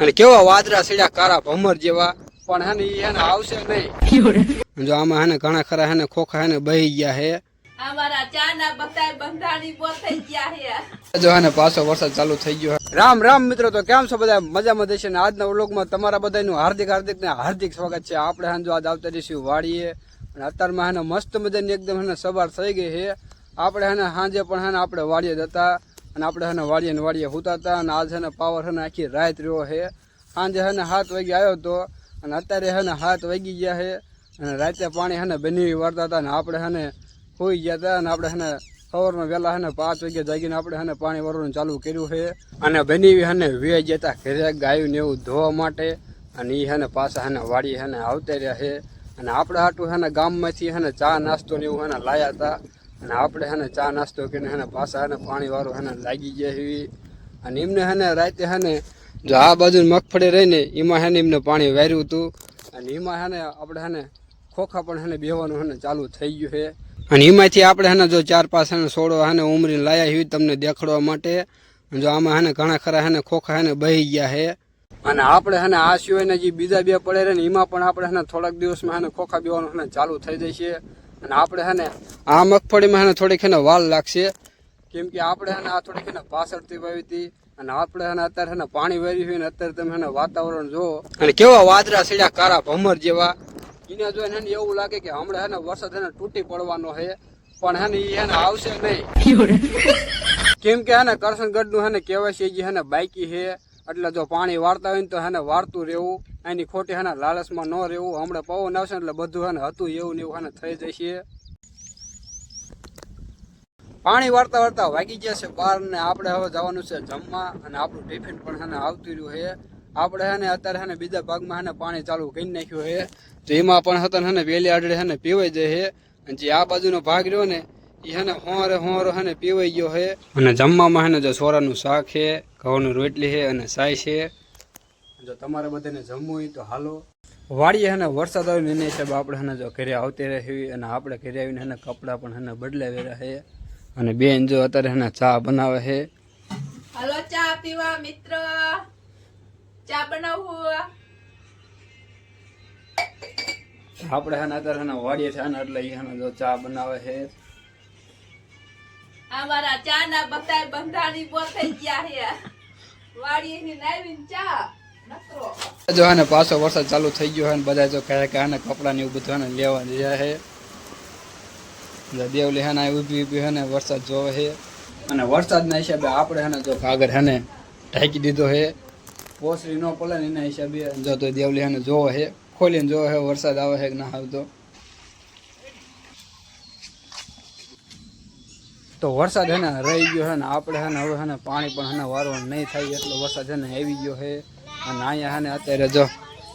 અને કેવા વાદરા સીડા કારા ભમર જેવા પણ હેને ઈ હેને આવશે નહીં. જો આમાં હેને ઘણા ખરા હેને ખોખા હેને બહી ગયા હે. અમારા ચાના બતાય બંધાણી બો થઈ ગયા હે. જો હેને પાછો વરસાદ ચાલુ થઈ ગયો. રામ રામ મિત્રો, તો કેમ છો બધા? મજામાં દેશે ને આજના વ્લોગમાં તમારા બધાનું હાર્દિક સ્વાગત છે. આપણે હેને જો આજ આવતા રહીશું વાડીએ અને અત્યારમાં હેને મસ્ત મજાની એકદમ હેને સવાર થઈ ગઈ છે. આપણે હેને સાંજે પણ હેને આપણે વાડીએ જતા અને આપણે હેને વાડીએ હુતા હતા અને આજ હેને પાવર હેને આખી રાત રહ્યો છે. સાંજે હેને 7 વાગે આવ્યો હતો અને અત્યારે હેને 7 વાગી ગયા છે અને રાતે પાણી હેને બની વારતા હતા અને આપણે હેને હોઈ ગયા હતા અને આપણે હેને સવારમાં વહેલા હેને 5 વાગે જાગીને આપણે હેને પાણી વારવાનું ચાલુ કર્યું છે અને બની હેને વે જતા ઘરે ગાયું ને એવું ધોવા માટે અને એ હેને પાછા હેને વાડી હેને આવતા રહ્યા છે અને આપણે હાટું હેને ગામમાંથી હેને ચા નાસ્તો ને એવું હેને લાયા હતા અને આપણે હેને ચા નાસ્તો કરીને હેને પાછા હેને પાણી વાળું હેને લાગી ગયા એવી અને એમને હેને રાતે હેને જો આ બાજુ મગફળી રહીને એમાં હેને એમને પાણી વાર્યું હતું અને એમાં હેને આપણે હેને ખોખા પણ હેને બેવાનું હેને ચાલુ થઈ ગયું છે અને એમાંથી આપણે હેને જો 4-5 હેને છોડો હેને ઉમરીને લાયા એવી તમને દેખાડવા માટે. જો આમાં હેને ઘણા ખરા હેને ખોખા હેને બહી ગયા છે અને આપણે હેને આ સિવાયના જે બીજા બે પડે રહે ને એમાં પણ આપણે હેને થોડાક દિવસમાં હેને ખોખા બેવાનું હેને ચાલુ થઈ જશે અને આપણે હેને આ મગફળીમાં હેને થોડીક હેને વાલ લાગશે કેમ કે આપણે હેને આ થોડીક હેને પાછળથી વાવી હતી અને આપણે હેને અત્યારે હેને પાણી વાર્યું હોય ને અત્યારે તમે હેને વાતાવરણ જુઓ અને કેવા વાદરા સીડા કારા ભમર જેવા એને જોઈને હેને એવું લાગે કે હમણાં હેને વરસાદ હેને તૂટી પડવાનો છે પણ હેને એ હેને આવશે નહીં કેમ કે હેને કરશનગઢનું હેને કહેવાય છે હેને બાકી છે એટલે જો પાણી વાળતા હોય ને તો હેને વાળતું રહેવું, એની ખોટી હેને લાલચમાં ન રહેવું. હમણાં પવન આવશે એટલે બધું હેને હતું એવું ને એવું હેને થઈ જશે. પાણી વાળતા વાળતા વાગી ગયા છે 12 ને આપણે હવે જવાનું છે જમવા અને આપણું ટિફિન પણ હેને આવતું રહ્યું છે. આપણે હેને અત્યારે હેને બીજા ભાગમાં હેને પાણી ચાલુ કરી નાખ્યું છે તો એમાં પણ હતા હેને વેલી આડે હેને પીવાઈ જાય છે અને જે આ બાજુનો ભાગ રહ્યો ને એ હેને હોરો હેને પીવાઈ ગયો છે અને જમવામાં હેને જો સોરાનું શાક છે, ઘઉંની રોટલી છે અને સાય છે. જો તમારે બધાને જમવું હોય તો હાલો. વાડીએ હેને વરસાદ આવ્યો ને એના હિસાબે આપણે હેને જો ઘરે આવતી રહી અને આપણે ઘરે આવીને હેને કપડાં પણ હેને બદલાવેલા છે અને બેન જો અત્યારે હેને ચા બનાવે છે. હાલો ચા પીવા મિત્ર, ચા બનાવું. આપણે હેને અત્યારે હેને વાડીએ છે ને એટલે હેને જો ચા બનાવે છે. અમારા ચાના બતાય બંધાણી બો થઈ ગયા હે. વાડીએથી લાવીને ચા નકરો. જો હેને પાછો વરસાદ ચાલુ થઈ ગયો છે ને બધા જો કહે કે આને કપડાં ને એવું બધું હેને લેવા ગયા છે. દેવલી હેને ઊભી હેને વરસાદ જોવે છે અને વરસાદના હિસાબે આપણે હેને જો કાગળ હેને ઢાંકી દીધો છે પોસરી ન પડે ને એના હિસાબે જો તો દેવલી હેને જોવે છે, ખોલીને જોવે છે વરસાદ આવે છે કે ના આવતો. તો વરસાદ હેને રહી ગયો છે ને આપણે હેને હવે હેને પાણી પણ હેને વારવાનું નહીં થાય એટલો વરસાદ હેને આવી ગયો છે અને અહીંયા હેને અત્યારે જો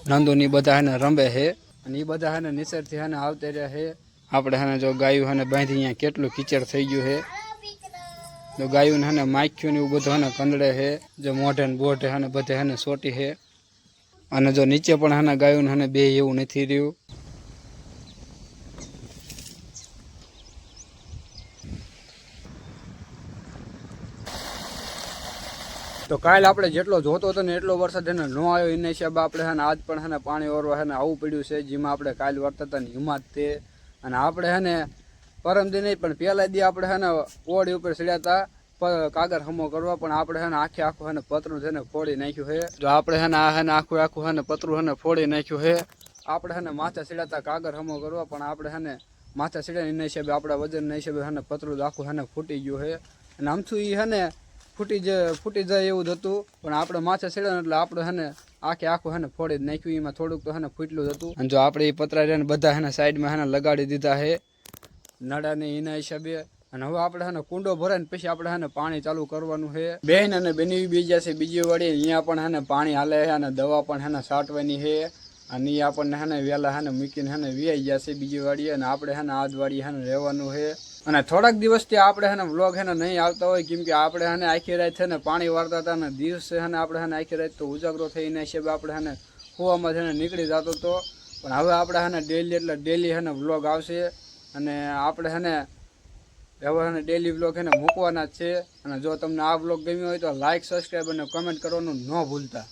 નંદુની બધા હેને રમે છે અને એ બધા હેને નિસરથી હેને આવતા રહ્યા છે. આપણે હેને જો ગાયું હેને બાંધી અહીંયા કેટલું કીચડ થઈ ગયું છે તો ગાયું હેને માખ્યું ને એવું બધું હેને કંદડે છે. જો મોઢે ને બોઢે હેને બધે હેને સોટી છે અને જો નીચે પણ હેને ગાયું હેને બે એવું નથી રહ્યું. તો કાલે આપણે જેટલો જોતો હતો ને એટલો વરસાદ હેને ન આવ્યો એના હિસાબે આપણે હેને આજ પણ હેને પાણી ઓરવા હેને આવું પડ્યું છે જેમાં આપણે કાલે વરતા હતા ને હિમાત તે અને આપણે હેને પરમદી નહીં પણ પહેલા દી આપણે હેને ઓડી ઉપર ચડ્યા હતા કાગળ હમો કરવા પણ આપણે હેને આખું હેને પતરું છે ને ફોડી નાખ્યું છે. જો આપણે હેને આ હેને આખું હેને પતરું હેને ફોડી નાખ્યું છે. આપણે હેને માથે ચડ્યા હતા કાગળ હમો કરવા પણ આપણે હેને માથે ચડ્યા એના હિસાબે આપણા વજનના હિસાબે હેને પતરું આખું હેને ફૂટી ગયું છે અને આમથું એ હેને ફૂટી જાય એવું જ હતું પણ આપણે માથે ચડ્યા એટલે આપણે હેને આખું હેને ફોડી જ નાખ્યું. એમાં થોડુંક તો હેને ફૂટલું જ હતું અને જો આપણે એ પતરા રહ્યા બધા હેને સાઈડમાં હેને લગાડી દીધા છે નડાને એના હિસાબે અને હવે આપણે હેને કુંડો ભરાય ને પછી આપણે હેને પાણી ચાલુ કરવાનું છે. બેન અને બેની બીજા છે બીજી વાળી અહીંયા પણ હેને પાણી હાલે છે અને દવા પણ હેને છાંટવાની છે અને એ આપણને હેને વહેલા હેને મૂકીને હેને વ્યાઈ ગયા છે બીજી વાડીએ અને આપણે હેને આજ વાડીએ હેને રહેવાનું છે. અને થોડાક દિવસથી આપણે હેને વ્લોગ હેને નહીં આવતા હોય કેમ કે આપણે હેને આખી રાત છે ને પાણી વાળતા હતા અને દિવસે હેને આપણે હેને આખી રાત તો ઉજાગરો થઈને હિસાબે આપણે હેને કૂવામાં હેને નીકળી જતો હતો પણ હવે આપણે હેને ડેલી હેને વ્લોગ આવશે અને આપણે હેને હવે હેને ડેલી વ્લોગ હેને મૂકવાના જ છે. અને જો તમને આ વ્લોગ ગમ્યો હોય તો લાઈક, સબસ્ક્રાઈબ અને કમેન્ટ કરવાનું ન ભૂલતા.